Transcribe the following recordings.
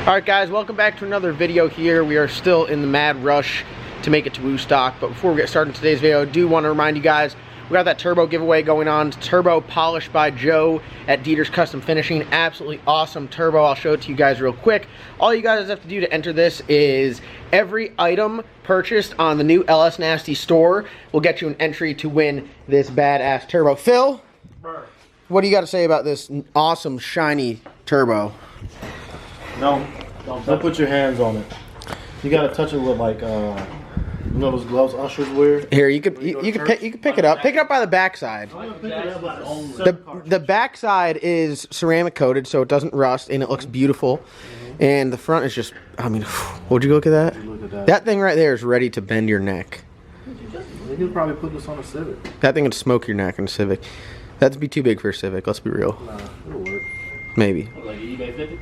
Alright guys, welcome back to another video here. We are still in the mad rush to make it to WOOSTOCK, but before we get started in today's video, I do want to remind you guys, we got that turbo giveaway going on. Turbo polished by Joe at Dieter's Custom Finishing. Absolutely awesome turbo. I'll show it to you guys real quick. All you guys have to do to enter this is every item purchased on the new LS Nasty store will get you an entry to win this badass turbo. Phil, what do you got to say about this awesome shiny turbo? No, don't put your hands on it. You gotta touch it with like, you know those gloves ushers wear. Here, you could pick it up. Pick it up by the backside. The backside is ceramic coated, so it doesn't rust and it looks beautiful. And the front is just, I mean, would you look at that? Look at that. That thing right there is ready to bend your neck. They could probably put this on a Civic. That thing would smoke your neck in a Civic. That'd be too big for a Civic. Let's be real. Nah, it'll work. Maybe. Like eBay 50?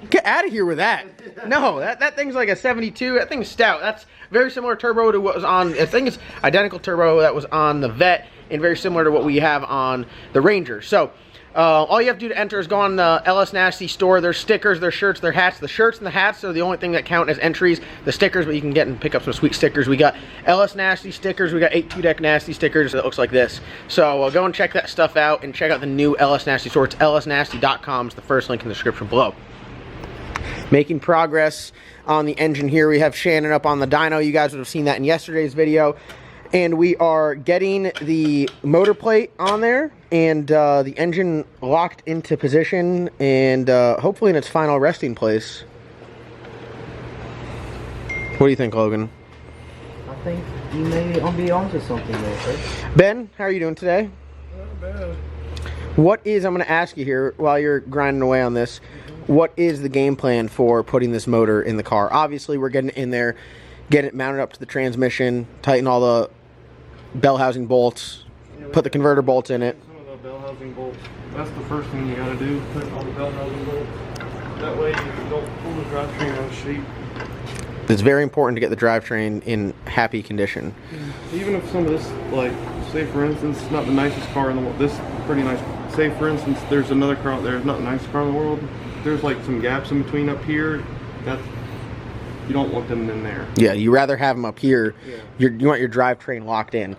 Get out of here with that. No, that thing's like a 72. That thing's stout. That's very similar turbo to what was on, I think it's identical turbo that was on the Vet, and very similar to what we have on the Ranger. So, all you have to do to enter is go on the LS Nasty store. There's stickers, there's shirts, there's hats. The shirts and the hats are the only thing that count as entries. The stickers, but you can get and pick up some sweet stickers. We got LS Nasty stickers. We got 8-2-deck Nasty stickers that looks like this. So go and check that stuff out and check out the new LS Nasty store. It's lsnasty.com. It's the first link in the description below. Making progress on the engine here. We have Shannon up on the dyno. You guys would have seen that in yesterday's video. And we are getting the motor plate on there and the engine locked into position and hopefully in its final resting place. What do you think, Logan? I think you may be onto something there, sir. Ben, how are you doing today? Not bad. What is, I'm going to ask you here while you're grinding away on this, what is the game plan for putting this motor in the car? Obviously, we're getting it in there, get it mounted up to the transmission, tighten all the bell housing bolts, put the converter bolts in it. Some of the bell housing bolts. That's the first thing you gotta do. Put all the bell housing bolts. That way you don't pull the drivetrain on sheet. It's very important to get the drivetrain in happy condition. Even if some of this, like, say for instance, not the nicest car in the world. This is pretty nice. Say for instance, there's another car out there. It's not the nicest car in the world. There's like some gaps in between up here. That's, you don't want them in there. Yeah, you rather have them up here. Yeah. You want your drivetrain locked in.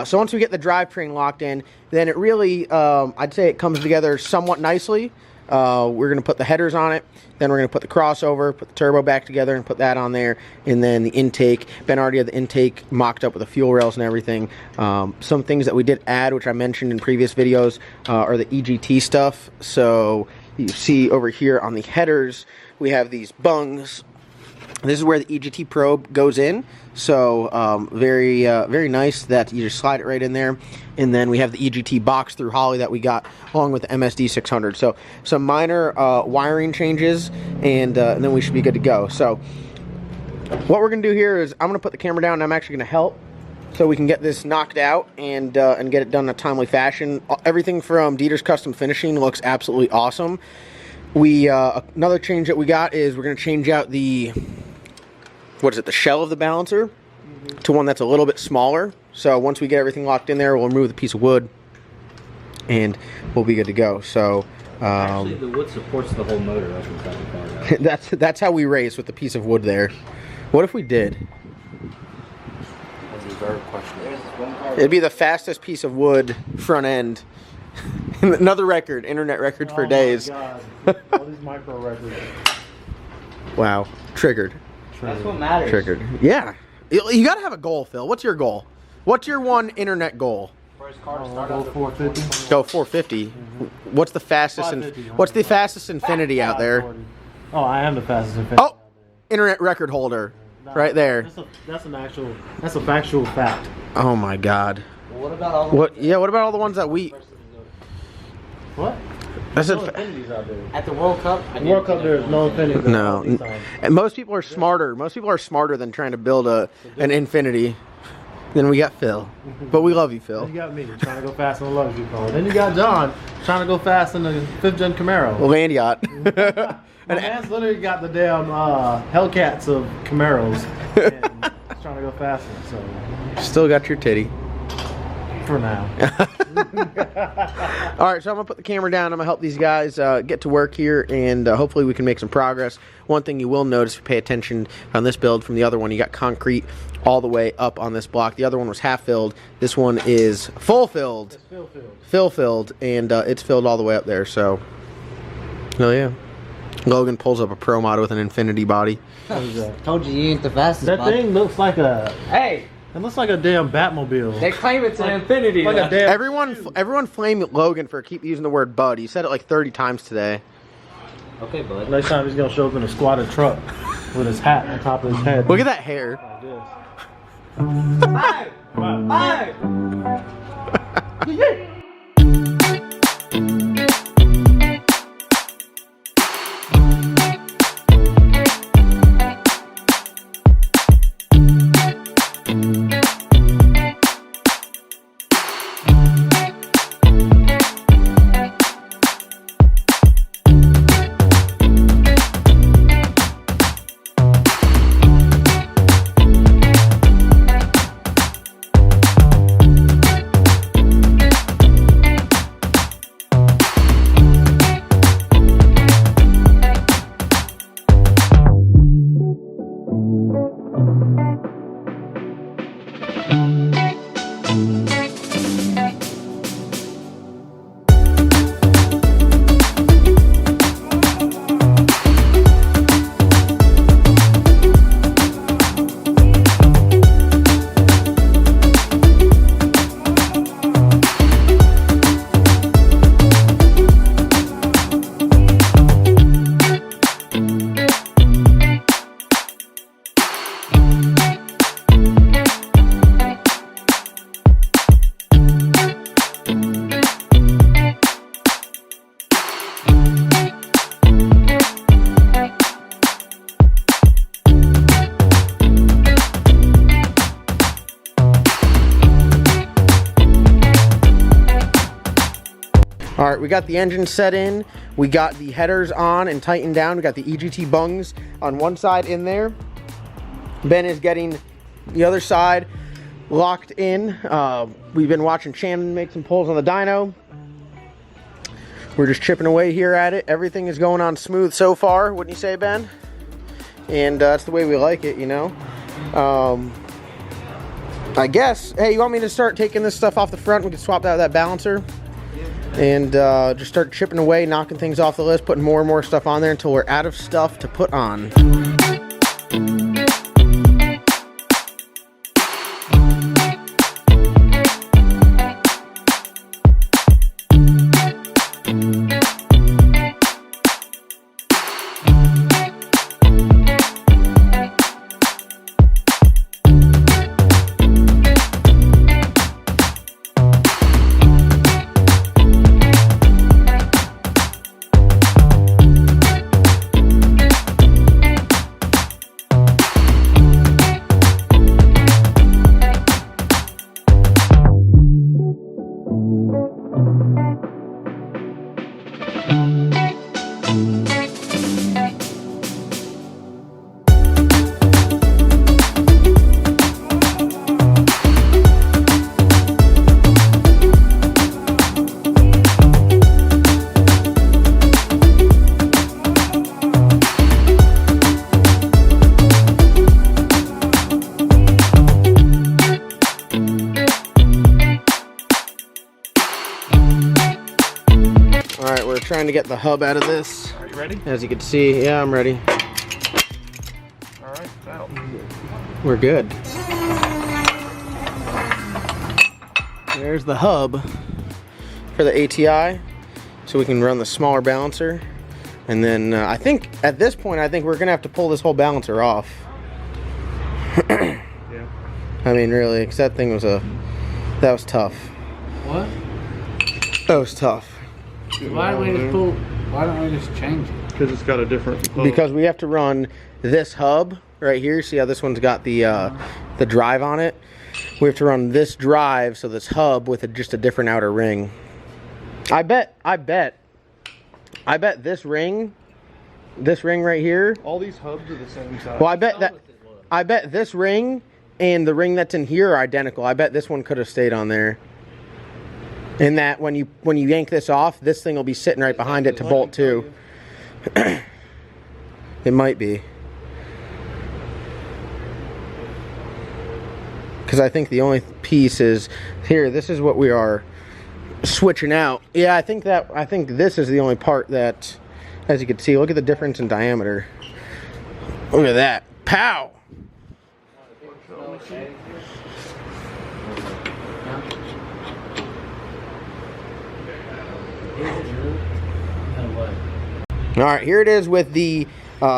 So once we get the drivetrain locked in, then it really, I'd say it comes together somewhat nicely. We're going to put the headers on it. Then we're going to put the crossover, put the turbo back together and put that on there. And then the intake. Ben already had the intake mocked up with the fuel rails and everything. Some things that we did add, which I mentioned in previous videos, are the EGT stuff. So you see over here on the headers, we have these bungs. This is where the EGT probe goes in, so very nice that you just slide it right in there. And then we have the EGT box through HOLLEY that we got along with the MSD 600. So some minor wiring changes, and then we should be good to go. So what we're going to do here is I'm going to put the camera down and I'm actually going to help so we can get this knocked out and get it done in a timely fashion. Everything from Dieter's Custom Finishing looks absolutely awesome. Another change that we got is we're going to change out the, what is it, the shell of the balancer to one that's a little bit smaller. So once we get everything locked in there, we'll remove the piece of wood and we'll be good to go. So Actually, the wood supports the whole motor up inside the car. that's how we race with the piece of wood there. What if we did? That's a very question. It'd be the fastest piece of wood front end. Another record, internet record for days. Oh my God. All these micro records. Wow, triggered. That's what matters. Triggered. Yeah. You gotta have a goal, Phil. What's your goal? What's your one internet goal? First car to Go start off 450. Go 450. What's the fastest? What's the fastest Infinity out there? Oh, I am the fastest Infinity. Oh, internet record holder, right there. That's a factual fact. Oh my God. Well, what about all the What? Yeah. What about all the ones that we? What? That's No a. Infinities out there. at the World Cup? World Cup, there is no Infinity. No. And most people are smarter. Most people are smarter than trying to build an Infinity. Then we got Phil, but we love you, Phil. Then you got me trying to go fast in the luxury car. Then you got John trying to go fast in the 5th gen Camaro. Land yacht. My man's literally got the damn Hellcats of Camaros. And he's trying to go faster, so Still got your titty. for now. All right, so I'm gonna put the camera down. I'm gonna help these guys get to work here, and hopefully we can make some progress. One thing you will notice if you pay attention on this build from the other one, you got concrete all the way up on this block. The other one was half filled. This one is full filled. It's fill-filled. Fill filled, and it's filled all the way up there. So, oh yeah. Logan pulls up a Pro Mod with an infinity body. Told you you ain't the fastest. That bud. thing looks like a. Hey, It looks like a damn Batmobile. they claim it's an infinity. Like a damn. Everyone flame Logan for keep using the word bud. He said it like 30 times today. Okay, bud. Next time he's gonna show up in a squatted truck with his hat on top of his head. Look at that hair. Like this. Hey! All right, we got the engine set in. We got the headers on and tightened down. We got the EGT bungs on one side in there. Ben is getting the other side locked in. We've been watching Shannon make some pulls on the dyno. We're just chipping away here at it. Everything is going on smooth so far, wouldn't you say, Ben? And that's the way we like it, you know? I guess, hey, you want me to start taking this stuff off the front? We can swap out that balancer. And just start chipping away, knocking things off the list, putting more and more stuff on there until we're out of stuff to put on. Trying to get the hub out of this. Are you ready? As you can see, yeah, I'm ready. All right, it's out. We're good. There's the hub for the ATI, so we can run the smaller balancer. And then I think at this point, I think we're gonna have to pull this whole balancer off. Yeah. I mean, really, because that thing was that was tough. What? That was tough. Why don't we just pull? Why don't we just change it? Because it's got a different hub. Because we have to run this hub right here. See how this one's got the drive on it? We have to run this drive, so this hub with just a different outer ring. I bet this ring right here. All these hubs are the same size. Well, I bet this ring and the ring that's in here are identical. I bet this one could have stayed on there. And that when you yank this off, this thing will be sitting right behind it to bolt too. It might be. Because I think the only piece is here. This is what we are switching out. Yeah, I think this is the only part that, as you can see, look at the difference in diameter. Look at that. Pow! All right, here it is with the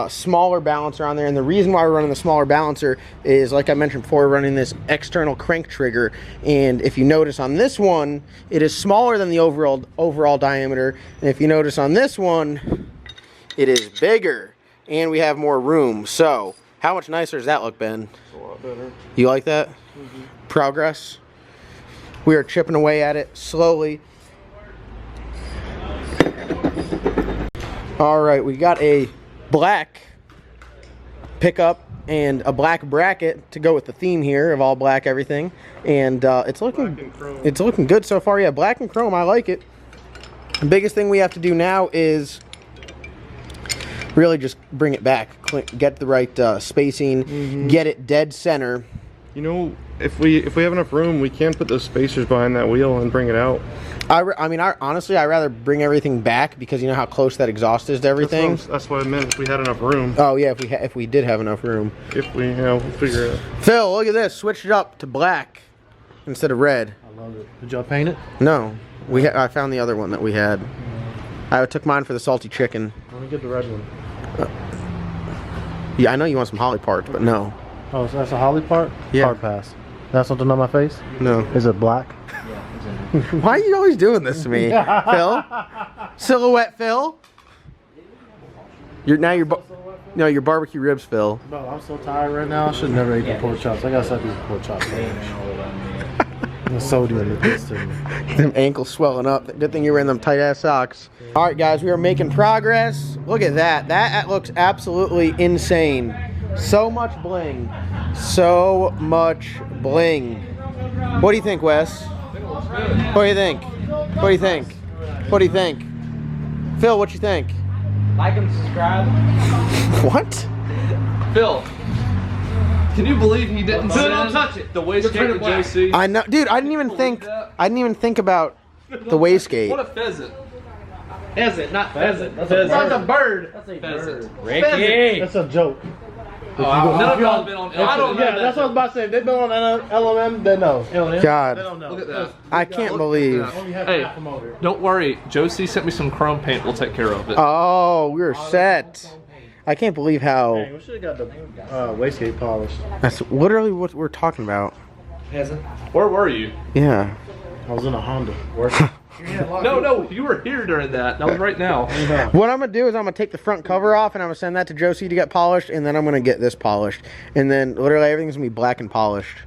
smaller balancer on there, and the reason why we're running the smaller balancer is, like I mentioned before, we're running this external crank trigger, and if you notice on this one, it is smaller than the overall diameter, and if you notice on this one, it is bigger, and we have more room. So, how much nicer does that look, Ben? It's a lot better. You like that? Mm-hmm. Progress. We are chipping away at it slowly. All right, we got a black pickup and a black bracket to go with the theme here of all black everything, and it's looking good so far. Yeah, black and chrome, I like it. The biggest thing we have to do now is really just bring it back, get the right spacing, get it dead center. You know, if we have enough room, we can put those spacers behind that wheel and bring it out. I mean, honestly, I'd rather bring everything back because you know how close that exhaust is to everything. That's what I meant. If we had enough room. Oh yeah, if we did have enough room. If we, we'll figure it out. Phil, look at this. Switched it up to black instead of red. I love it. Did y'all paint it? No, I found the other one that we had. I took mine for the salty chicken. Let me get the red one. Yeah, I know you want some Holly parts, but no. Oh, so that's a Holly part? Yeah. Hard pass. That's something on my face? No. Is it black? Why are you always doing this to me, Phil? Silhouette Phil? You're barbecue ribs, Phil. Bro, I'm so tired right now. I should never eat the pork chops. I gotta stop these pork chops. The sodium it gets to me. Them ankles swelling up. Good thing you were in them tight ass socks. All right, guys, we are making progress. Look at that. That looks absolutely insane. So much bling. So much bling. What do you think, Wes? What do you think? What do you think? What do you think? Phil, what you think? Like and subscribe. What? Phil, can you believe he didn't Phil, don't touch it. The wastegate to JC? I know, dude. I didn't even think about the wastegate. What a pheasant. Pheasant, not pheasant. That's a bird. That's a Pheasant. bird. Ricky. That's a joke. None of y'all have been on I don't know. Yeah, that's what I was about to say. If they've been on LMM, they know. God, They don't know. Look at that. I can't believe. Only have Hey, half a motor. don't worry. Josie sent me some chrome paint. We'll take care of it. Oh, we're set. I can't believe how. Dang, we should have got the wastegate polished. That's literally what we're talking about. Pheasant. Where were you? Yeah. I was in a Honda. No, you were here during that. That was right now. What I'm gonna do is I'm gonna take the front cover off and I'm gonna send that to Josie to get polished, and then I'm gonna get this polished, and then literally everything's gonna be black and polished.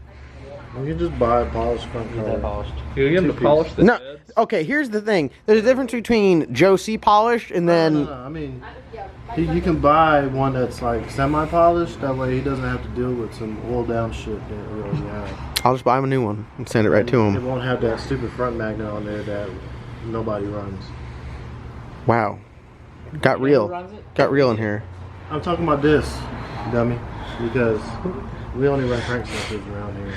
You can just buy a polished front cover. You get him to polish the No, heads? okay. Here's the thing. There's a difference between Josie polished and then. No, I mean, you can buy one that's like semi-polished. That way he doesn't have to deal with some oil down shit that we already have. I'll just buy him a new one and send it right to It him. won't have that stupid front magnet on there that nobody runs. Wow. Got real. Got real in here. I'm talking about this, dummy, because we only run crankshafters around here.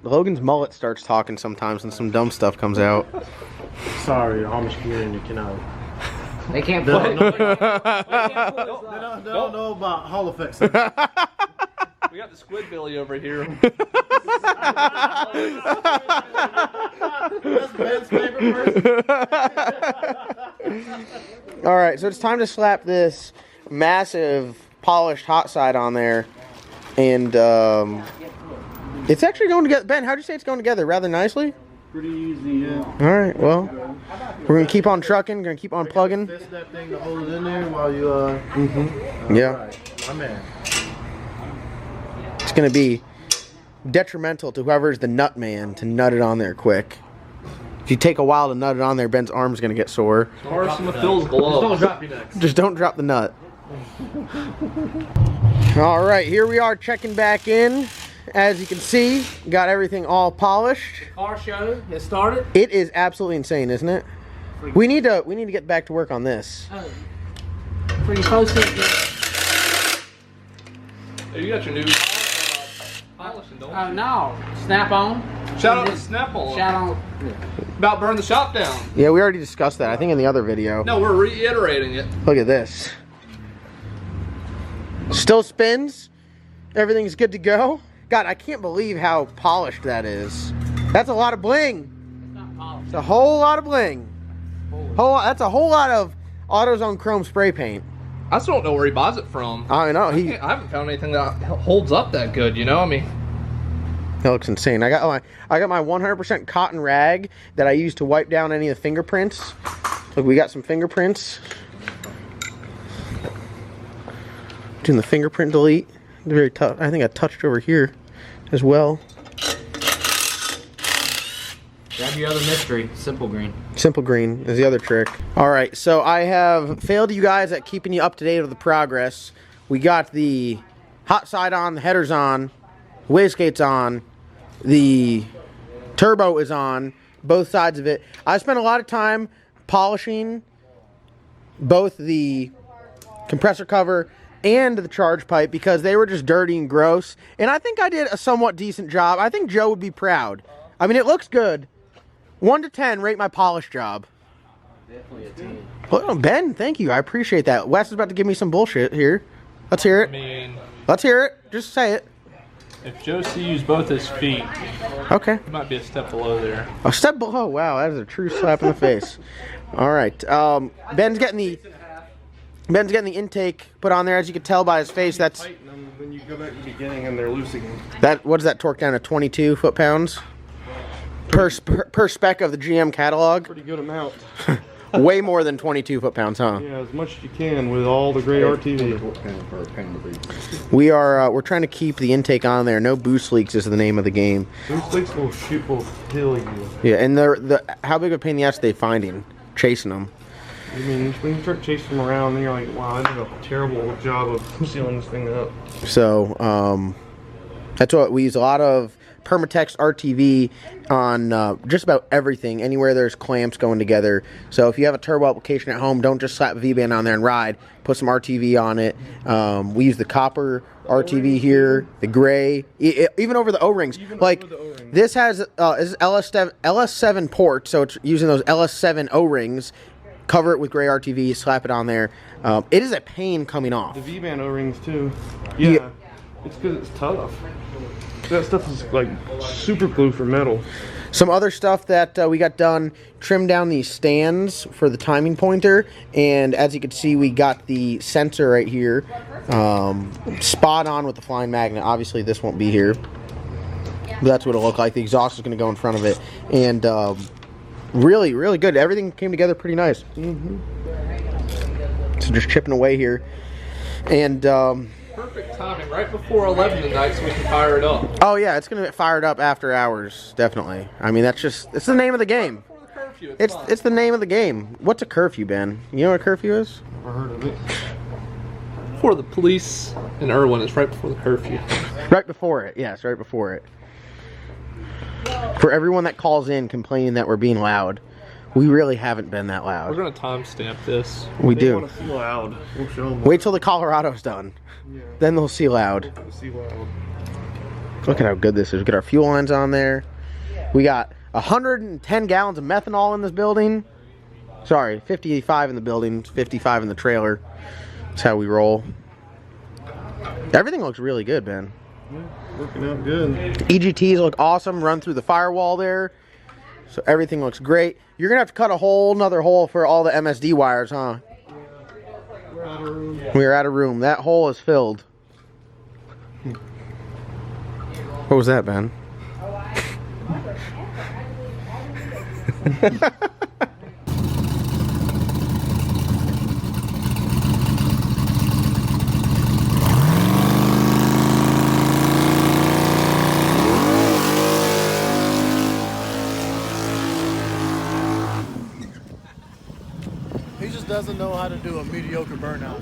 Logan's mullet starts talking sometimes and some dumb stuff comes out. Sorry, the Amish community cannot. They can't They play. don't know about Hall effects. We got the squid belly over here. That's Ben's favorite person. All right, so it's time to slap this massive polished hot side on there, and it's actually going together. Ben, how'd you say it's going together? Rather nicely. Pretty easy, yeah. All right, well, we're gonna keep on trucking, gonna keep on plugging. Fist that thing to hold it in there while you Yeah, Right. My man. it's gonna be detrimental to whoever's the nut man to nut it on there quick. If you take a while to nut it on there, Ben's arm's gonna get sore. Or some of Phil's gloves. Drop your necks. Just don't drop the nut. All right, here we are checking back in, as you can see, got everything all polished. Car show has started. It is absolutely insane, isn't it? We need to get back to work on this. Pretty close to it. You got your new polishing, don't you? Oh no, Snap on. Shout out to Snapple. Shout on. About burn the shop down. Yeah, we already discussed that. I think in the other video. No, we're reiterating it. Look at this. Still spins. Everything's good to go. God, I can't believe how polished that is. That's a lot of bling. It's a whole lot of bling. That's a whole lot of AutoZone Chrome spray paint. I still don't know where he buys it from. I know. I haven't found anything that holds up that good, you know? I mean, That looks insane. I got my 100% cotton rag that I use to wipe down any of the fingerprints. Look, we got some fingerprints. Doing the fingerprint delete. Very tough. I think I touched over here as well. Grab your other mystery, Simple Green. Simple green is the other trick. All right, so I have failed you guys at keeping you up to date with the progress. We got the hot side on, the headers on, wastegate's on, the turbo is on, both sides of it. I spent a lot of time polishing both the compressor cover and the charge pipe because they were just dirty and gross. And I think I did a somewhat decent job. I think Joe would be proud. I mean, it looks good. 1 to 10, rate my polish job. Definitely a 10. Well, Ben, thank you. I appreciate that. Wes is about to give me some bullshit here. Let's hear I it. mean, Let's hear it. Just say it. if Josie used both his feet, Okay. he might be a step below there. A step below. Wow, that is a true slap in the face. All right. Ben's getting the intake put on there. As you can tell by his face, that's Tighten them, then you go back to the beginning and they're loose again. that. What does that torque down to? 22 foot-pounds per spec of the GM catalog. Pretty good amount. Way more than 22 foot-pounds, huh? Yeah, as much as you can with all the gray RTV. We're trying to keep the intake on there. No boost leaks is the name of the game. Those leaks will kill you. Yeah, and how big of a pain in the ass are they finding? Chasing them. I mean, when you start chasing them around, then you're like, wow, I did a terrible job of sealing this thing up. So, that's what we use a lot of Permatex RTV on just about everything, anywhere there's clamps going together. So if you have a turbo application at home, don't just slap V-band on there and ride. Put some RTV on it. We use the copper RTV here, the gray, even over the O-rings. Like this has is LS7 port, so it's using those LS7 O-rings. Cover it with gray RTV, slap it on there. It is a pain coming off. The V-band O-rings too. Yeah. It's because it's tough. That stuff is like super glue for metal. Some other stuff that we got done, trimmed down these stands for the timing pointer, and as you can see, we got the sensor right here, spot on with the flying magnet. Obviously, this won't be here, but that's what it'll look like. The exhaust is going to go in front of it, and really, really good. Everything came together pretty nice. So just chipping away here, and Perfect timing, right before 11 tonight, so we can fire it up. oh yeah, it's gonna get fired up after hours, definitely. I mean, it's the name of the game. Before the curfew, It's the name of the game. What's a curfew, Ben? You know what a curfew is? Never heard of it. before the police in Erwin. It's right before the curfew. Right before it, yes, right before it. For everyone that calls in complaining that we're being loud, we really haven't been that We're loud. gonna timestamp this. We They do. want to see loud. We'll show them. Wait till the Colorado's done. Yeah. Then they'll see loud. See loud. Look at how good this is. We got our fuel lines on there. We got 110 gallons of methanol in this building. Sorry, 55 in the building, 55 in the trailer. That's how we roll. Everything looks really good, Ben. Yeah, working out good. EGTs look awesome. Run through the firewall there. So everything looks great. You're going to have to cut a whole nother hole for all the MSD wires, huh? We're out of room. We're out of room. That hole is filled. What was that, Ben? He just doesn't know how to do a mediocre burnout.